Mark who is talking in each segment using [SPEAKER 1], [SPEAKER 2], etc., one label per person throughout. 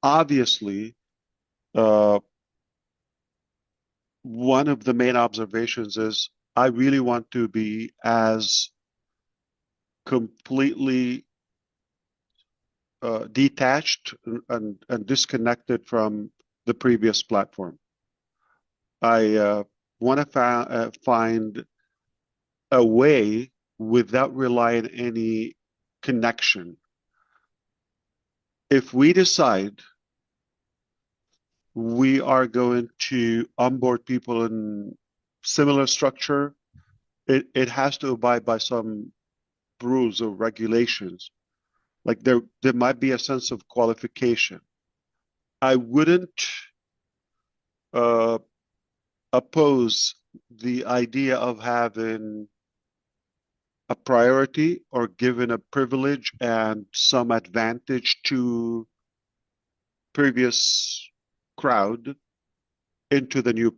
[SPEAKER 1] Obviously, uh, one of the main observations is I really want to be as completely detached and disconnected from the previous platform. I want to find a way without relying on any connection. If we decide we are going to onboard people in similar structure, it has to abide by some rules or regulations. Like there might be a sense of qualification. I wouldn't uh, oppose the idea of having a priority or given a privilege and some advantage to previous crowd into the new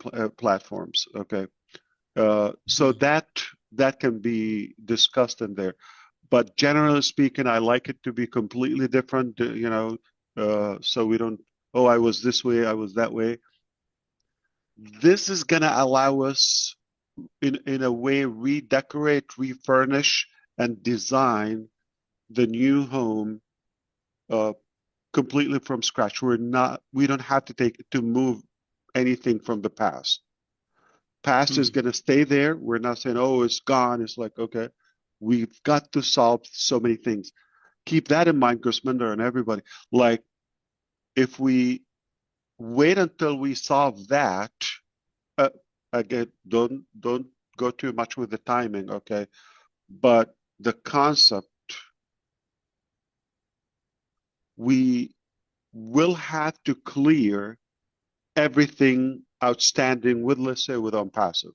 [SPEAKER 1] platforms. Okay, so
[SPEAKER 2] Mhm.
[SPEAKER 1] that can be discussed in there. But generally speaking, I like it to be completely different. So we don't. Oh, I was this way. I was that way. This is going to allow us, in a way, redecorate, refurnish, and design the new home uh, completely from scratch. We don't have to move anything from the past. Past is
[SPEAKER 2] Mhm.
[SPEAKER 1] going to stay there. We're not saying, oh, it's gone. It's like, okay, we've got to solve so many things. Keep that in mind, Gusminder and everybody. Like, if we wait until we solve that, uh, again, don't go too much with the timing, okay? But the concept, we will have to clear everything outstanding with, let's say, with ONPASSIVE,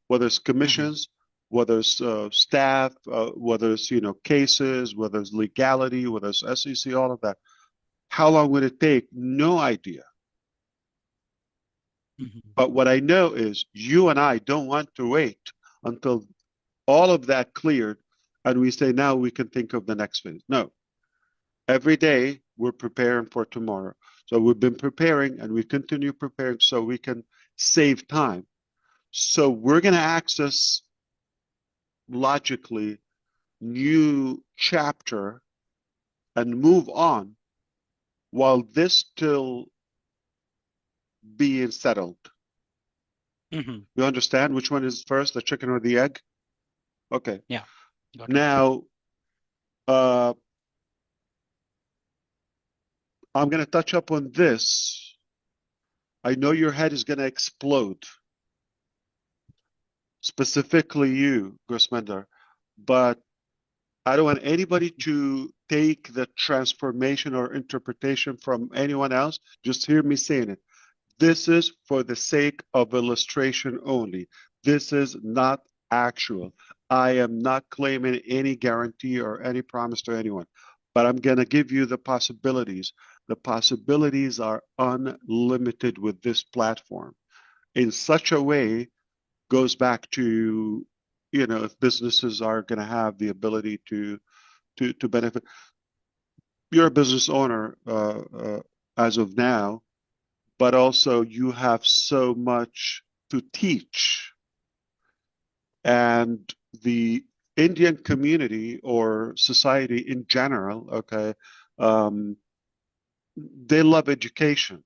[SPEAKER 1] whether it's
[SPEAKER 2] Mhm.
[SPEAKER 1] commissions, whether it's staff, whether it's cases, whether it's legality, whether it's SEC, all of that. How long would it take? No idea.
[SPEAKER 2] Mhm.
[SPEAKER 1] But what I know is you and I don't want to wait until all of that cleared and we say now we can think of the next phase. No, every day we're preparing for tomorrow. So we've been preparing and we continue preparing so we can save time. So we're going to access logically new chapter and move on while this still being settled.
[SPEAKER 2] Mhm.
[SPEAKER 1] You understand which one is first, the chicken or the egg? Okay.
[SPEAKER 2] Yeah, got it.
[SPEAKER 1] Now, uh, I'm going to touch up on this. I know your head is going to explode, specifically you, Gusmender, but I don't want anybody to take the transformation or interpretation from anyone else. Just hear me saying it. This is for the sake of illustration only. This is not actual. I am not claiming any guarantee or any promise to anyone, but I'm going to give you the possibilities. The possibilities are unlimited with this platform in such a way goes back to, if businesses are going to have the ability to benefit. You're a business owner as of now, but also you have so much to teach. And the Indian community or society in general, okay, um, they love education.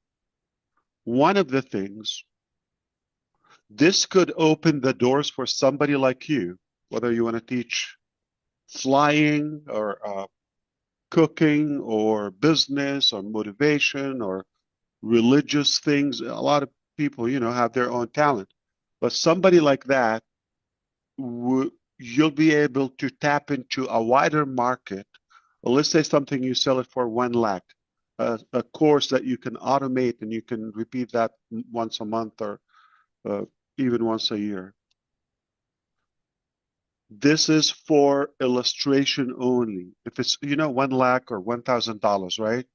[SPEAKER 1] One of the things, this could open the doors for somebody like you, whether you want to teach flying or cooking or business or motivation or religious things. A lot of people, have their own talent. But somebody like that, you'll be able to tap into a wider market. Well, let's say something you sell it for 1 lakh, a course that you can automate and you can repeat that once a month or uh, even once a year. This is for illustration only. If it's, 1 lakh or $1,000, right?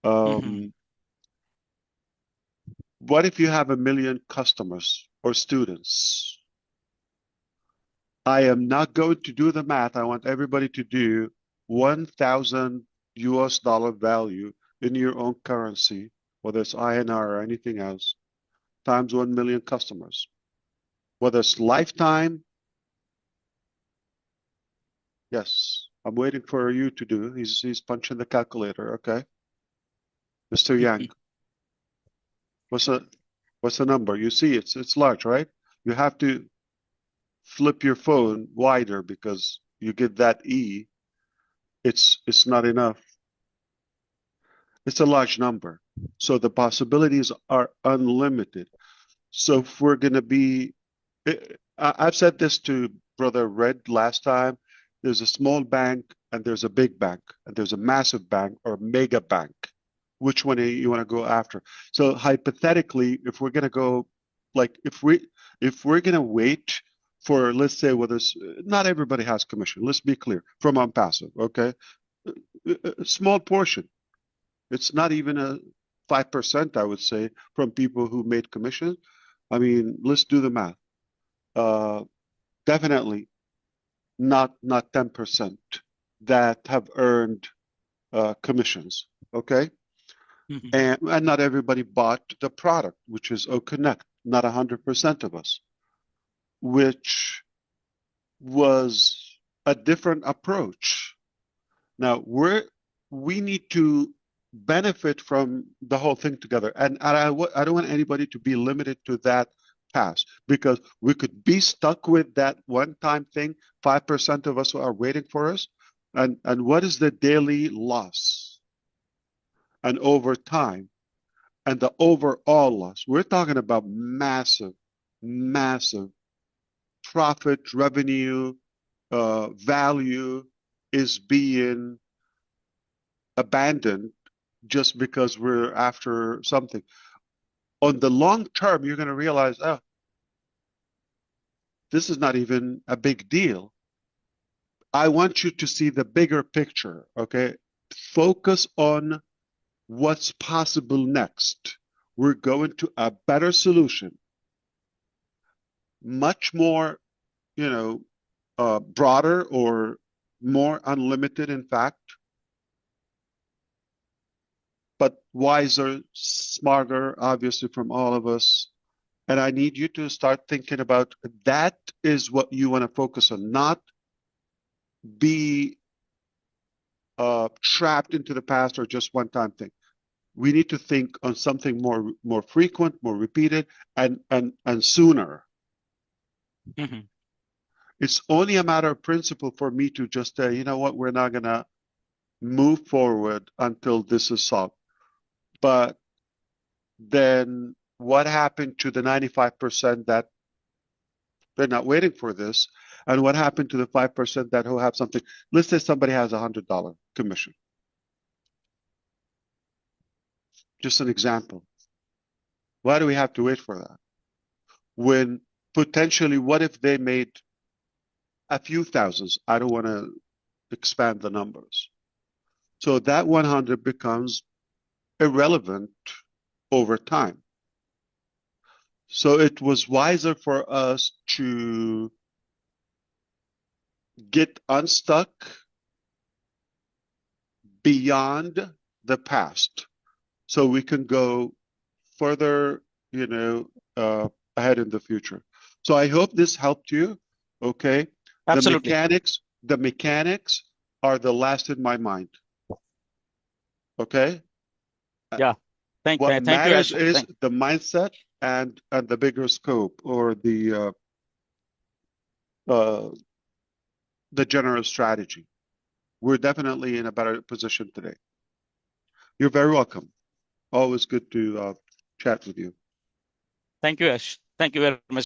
[SPEAKER 2] Mhm.
[SPEAKER 1] Um, what if you have 1 million customers or students? I am not going to do the math. I want everybody to do 1,000 US dollar value in your own currency, whether it's INR or anything else, times 1 million customers, whether it's lifetime. Yes, I'm waiting for you to do. He's punching the calculator. Okay, Mr. Yang, what's the number? You see, it's large, right? You have to flip your phone wider because you get that E. It's not enough. It's a large number, so the possibilities are unlimited. So if we're going to be, I've said this to Brother Red last time. There's a small bank and there's a big bank and there's a massive bank or mega bank. Which one you want to go after? So hypothetically, if we're going to go, like if we're going to wait for, let's say, well, there's not everybody has commission. Let's be clear from ONPASSIVE, okay? A small portion. It's not even a 5%, I would say, from people who made commission. I mean, let's do the math. Definitely not 10% that have earned commissions, okay? And not everybody bought the product, which is OConnect, not 100% of us, which was a different approach. Now we need to benefit from the whole thing together, and I don't want anybody to be limited to that pass because we could be stuck with that one-time thing. 5% of us are waiting for us, and what is the daily loss? And over time, and the overall loss, we're talking about massive profit, revenue, value is being abandoned just because we're after something. On the long term, you're going to realize, oh, this is not even a big deal. I want you to see the bigger picture, okay? Focus on what's possible next. We're going to a better solution, much more, broader or more unlimited, in fact, but wiser, smarter, obviously, from all of us. And I need you to start thinking about that is what you want to focus on, not be trapped into the past or just one-time thing. We need to think on something more frequent, more repeated, and sooner. It's only a matter of principle for me to just say, you know what, we're not going to move forward until this is solved. But then what happened to the 95% that they're not waiting for this? And what happened to the 5% that who have something? Let's say somebody has $100 commission. Just an example. Why do we have to wait for that? When potentially, what if they made a few thousands? I don't want to expand the numbers. So that 100 becomes irrelevant over time. So it was wiser for us to get unstuck beyond the past so we can go further, ahead in the future. So I hope this helped you. Okay.
[SPEAKER 2] Absolutely.
[SPEAKER 1] The mechanics are the last in my mind. Okay.
[SPEAKER 2] Yeah. Thank you,
[SPEAKER 1] matters
[SPEAKER 2] Ash.
[SPEAKER 1] is the mindset and the bigger scope or the general strategy. We're definitely in a better position today. You're very welcome. Always good to chat with you.
[SPEAKER 2] Thank you, Ash. Thank you very much.